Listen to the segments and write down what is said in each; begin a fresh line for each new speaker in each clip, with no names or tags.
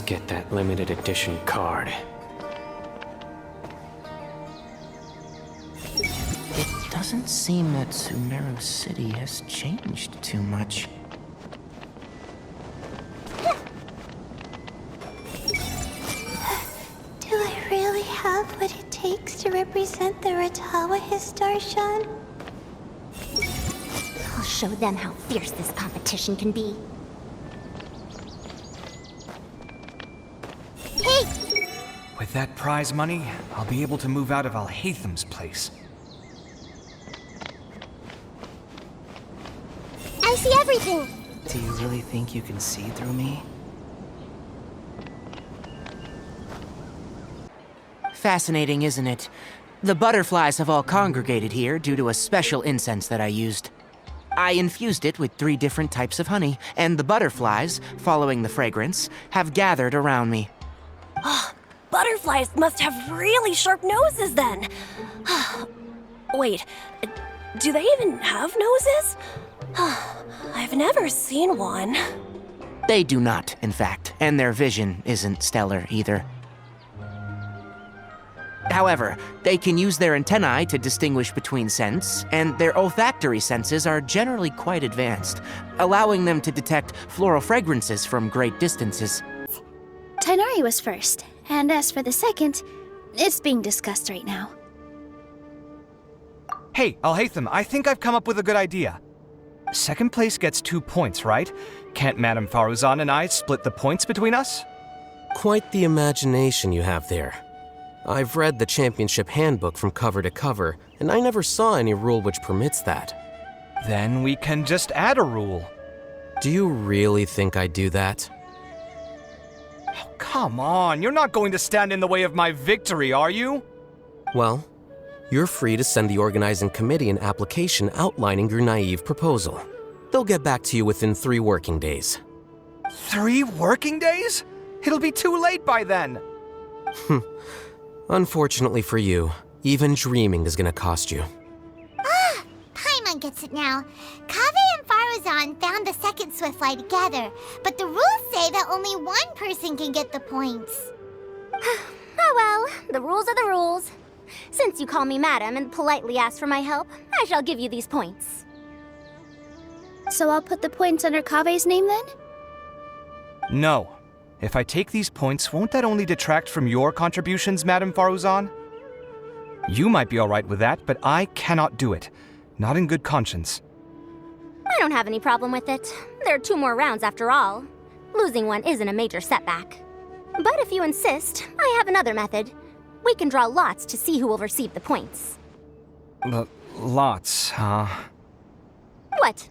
get that limited edition card.
It doesn't seem that Sumeru City has changed too much.
Do I really have what it takes to represent the Ratawa Histarshan?
I'll show them how fierce this competition can be. Hey!
With that prize money, I'll be able to move out of Alhaitham's place.
I see everything!
Do you really think you can see through me? Fascinating, isn't it? The butterflies have all congregated here due to a special incense that I used. I infused it with 3 different types of honey, and the butterflies, following the fragrance, have gathered around me.
Butterflies must have really sharp noses then. Wait, do they even have noses? I've never seen one.
They do not, in fact, and their vision isn't stellar either. However, they can use their antennae to distinguish between scents, and their olfactory senses are generally quite advanced, allowing them to detect floral fragrances from great distances.
Tighnari was first, and as for the second, it's being discussed right now.
Hey, Alhaitham, I think I've come up with a good idea. Second place gets 2 points, right? Can't Madame Faruzan and I split the points between us?
Quite the imagination you have there. I've read the championship handbook from cover to cover, and I never saw any rule which permits that.
Then we can just add a rule.
Do you really think I'd do that?
Oh, come on, you're not going to stand in the way of my victory, are you?
Well, you're free to send the organizing committee an application outlining your naive proposal. They'll get back to you within 3 working days.
3 working days? It'll be too late by then.
Unfortunately for you, even dreaming is gonna cost you.
Paimon gets it now. Kaveh and Faruzan found the second Swiftfly together, but the rules say that only one person can get the points. Oh well, the rules are the rules. Since you call me madam and politely ask for my help, I shall give you these points.
So I'll put the points under Kaveh's name then?
No. If I take these points, won't that only detract from your contributions, Madame Faruzan? You might be alright with that, but I cannot do it. Not in good conscience.
I don't have any problem with it. There are 2 more rounds after all. Losing one isn't a major setback. But if you insist, I have another method. We can draw lots to see who will receive the points.
Lots, huh?
What?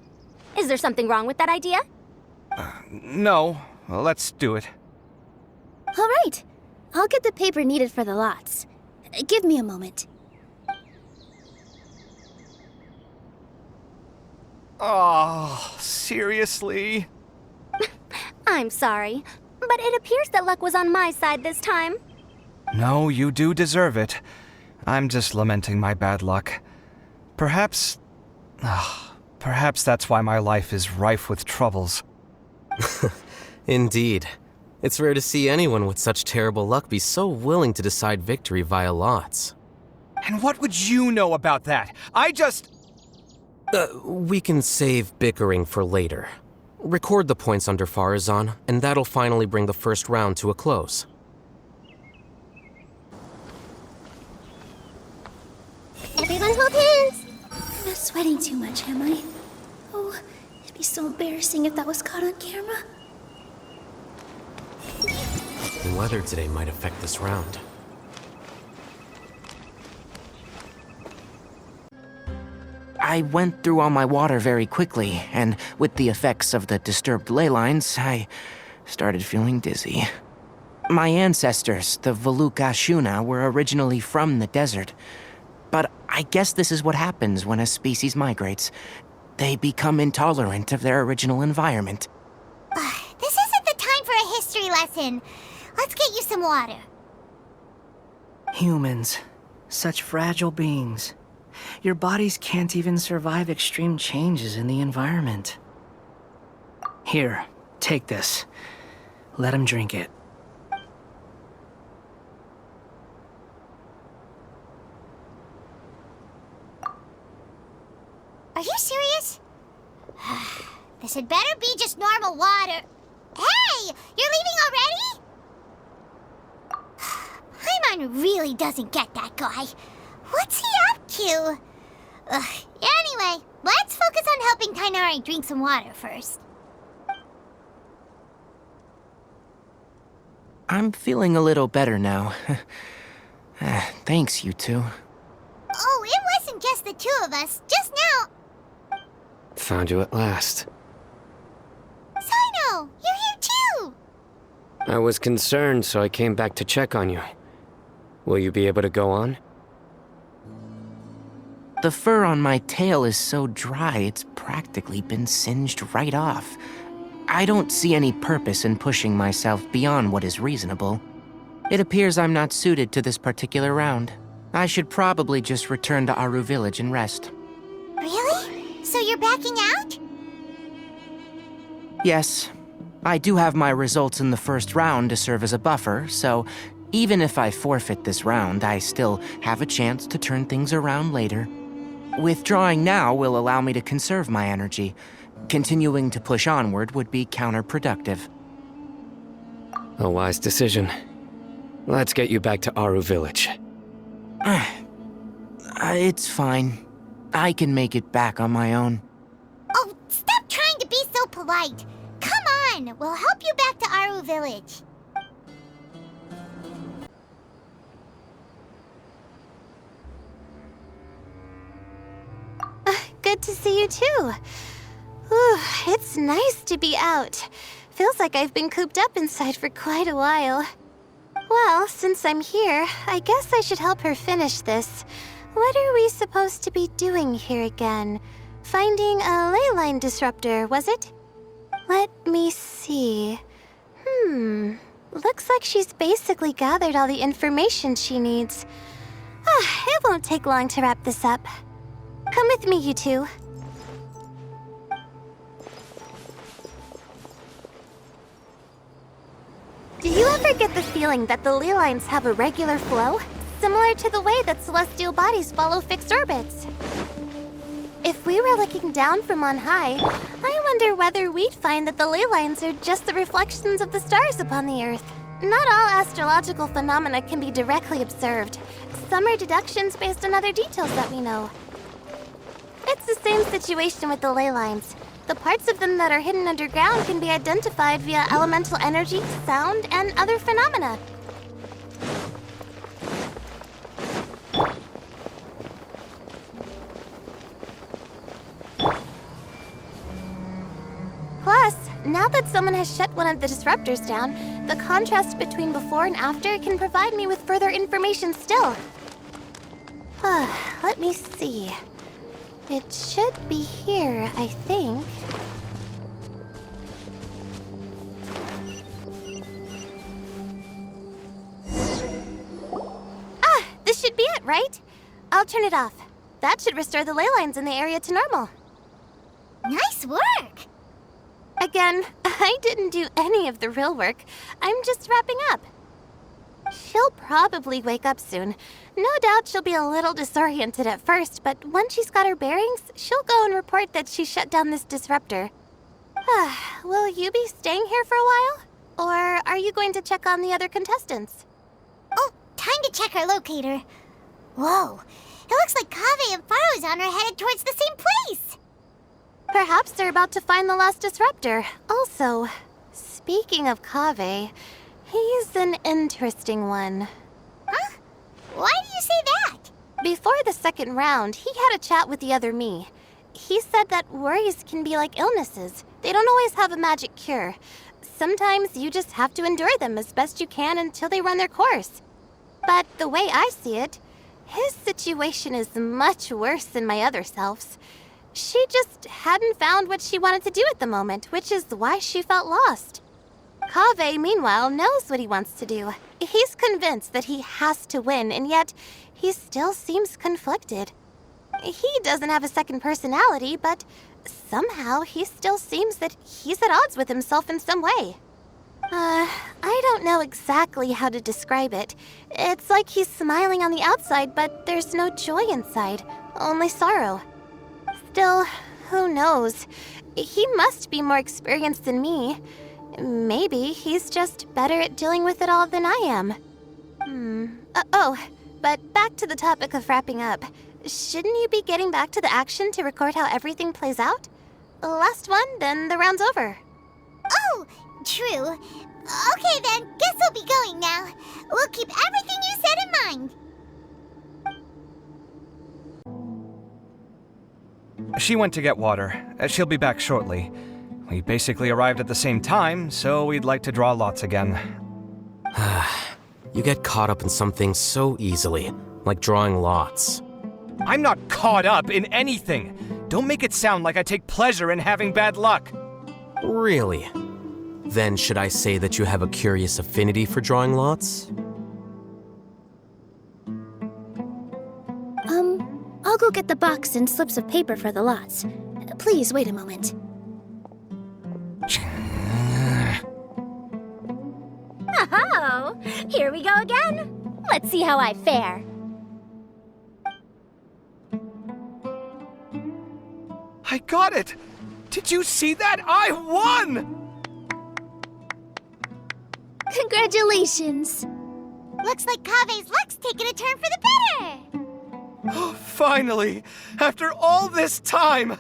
Is there something wrong with that idea?
No. Well, let's do it.
All right. I'll get the paper needed for the lots. Give me a moment.
Oh, seriously?
I'm sorry, but it appears that luck was on my side this time.
No, you do deserve it. I'm just lamenting my bad luck. Perhaps that's why my life is rife with troubles.
Indeed. It's rare to see anyone with such terrible luck be so willing to decide victory via lots.
And what would you know about that?
We can save bickering for later. Record the points under Faruzan, and that'll finally bring the first round to a close.
Everyone hold hands!
I'm not sweating too much, am I? Oh, it'd be so embarrassing if that was caught on camera.
The weather today might affect this round.
I went through all my water very quickly, and with the effects of the disturbed ley lines, I started feeling dizzy. My ancestors, the Volukashuna, were originally from the desert. But I guess this is what happens when a species migrates. They become intolerant of their original environment.
This isn't the time for a history lesson. Let's get you some water.
Humans. Such fragile beings. Your bodies can't even survive extreme changes in the environment. Here, take this. Let him drink it.
Are you serious? This had better be just normal water. Hey! You're leaving already? Paimon really doesn't get that guy. What's he up to? Anyway, let's focus on helping Tighnari drink some water first.
I'm feeling a little better now. Thanks, you two.
Oh, it wasn't just the two of us. Just now.
Found you at last.
Sino, you're here too!
I was concerned, so I came back to check on you. Will you be able to go on?
The fur on my tail is so dry, it's practically been singed right off. I don't see any purpose in pushing myself beyond what is reasonable. It appears I'm not suited to this particular round. I should probably just return to Aru Village and rest.
Really? So you're backing out?
Yes. I do have my results in the first round to serve as a buffer, so even if I forfeit this round, I still have a chance to turn things around later. Withdrawing now will allow me to conserve my energy. Continuing to push onward would be counterproductive.
A wise decision. Let's get you back to Aru Village.
It's fine. I can make it back on my own.
Oh, stop trying to be so polite. Come on, we'll help you back to Aru Village.
Good to see you too. Whew, it's nice to be out. Feels like I've been cooped up inside for quite a while. Well, since I'm here, I guess I should help her finish this. What are we supposed to be doing here again? Finding a ley line disruptor, was it? Let me see. Looks like she's basically gathered all the information she needs. It won't take long to wrap this up. Come with me, you two. Do you ever get the feeling that the ley lines have a regular flow? Similar to the way that celestial bodies follow fixed orbits. If we were looking down from on high, I wonder whether we'd find that the ley lines are just the reflections of the stars upon the Earth. Not all astrological phenomena can be directly observed. Some are deductions based on other details that we know. It's the same situation with the ley lines. The parts of them that are hidden underground can be identified via elemental energy, sound, and other phenomena. Plus, now that someone has shut one of the disruptors down, the contrast between before and after can provide me with further information still. Let me see. It should be here, I think. This should be it, right? I'll turn it off. That should restore the ley lines in the area to normal.
Nice work!
Again, I didn't do any of the real work. I'm just wrapping up. She'll probably wake up soon. No doubt she'll be a little disoriented at first, but once she's got her bearings, she'll go and report that she shut down this disruptor. Will you be staying here for a while? Or are you going to check on the other contestants?
Oh, time to check our locator. Whoa, it looks like Kaveh and Faruzan are headed towards the same place.
Perhaps they're about to find the last disruptor. Also, speaking of Kaveh, he's an interesting one.
Huh? Why do you say that?
Before the second round, he had a chat with the other me. He said that worries can be like illnesses. They don't always have a magic cure. Sometimes you just have to endure them as best you can until they run their course. But the way I see it, his situation is much worse than my other self's. She just hadn't found what she wanted to do at the moment, which is why she felt lost. Kaveh, meanwhile, knows what he wants to do. He's convinced that he has to win, and yet he still seems conflicted. He doesn't have a second personality, but somehow he still seems that he's at odds with himself in some way. I don't know exactly how to describe it. It's like he's smiling on the outside, but there's no joy inside, only sorrow. Still, who knows? He must be more experienced than me. Maybe he's just better at dealing with it all than I am. But back to the topic of wrapping up. Shouldn't you be getting back to the action to record how everything plays out? Last one, then the round's over.
Oh, true. Okay then, guess we'll be going now. We'll keep everything you said in mind.
She went to get water. She'll be back shortly. We basically arrived at the same time, so we'd like to draw lots again.
You get caught up in some things so easily, like drawing lots.
I'm not caught up in anything. Don't make it sound like I take pleasure in having bad luck.
Really? Then should I say that you have a curious affinity for drawing lots?
I'll go get the box and slips of paper for the lots. Please wait a moment.
Oh, here we go again. Let's see how I fare.
I got it! Did you see that? I won!
Congratulations!
Looks like Kave's luck's taking a turn for the better.
Oh, finally! After all this time!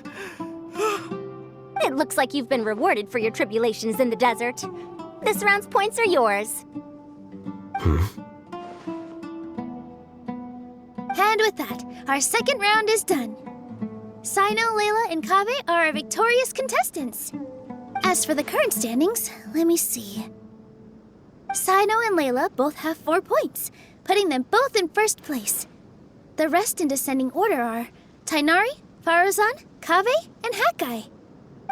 It looks like you've been rewarded for your tribulations in the desert. This round's points are yours.
And with that, our second round is done. Sino, Layla, and Kaveh are our victorious contestants. As for the current standings, let me see. Sino and Layla both have 4 points, putting them both in first place. The rest in descending order are Tighnari, Faruzan, Kaveh, and Hakai.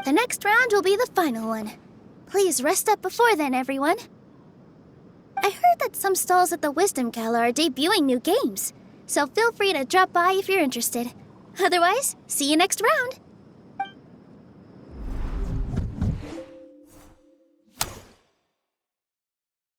The next round will be the final one. Please rest up before then, everyone. I heard that some stalls at the Wisdom Gala are debuting new games, so feel free to drop by if you're interested. Otherwise, see you next round.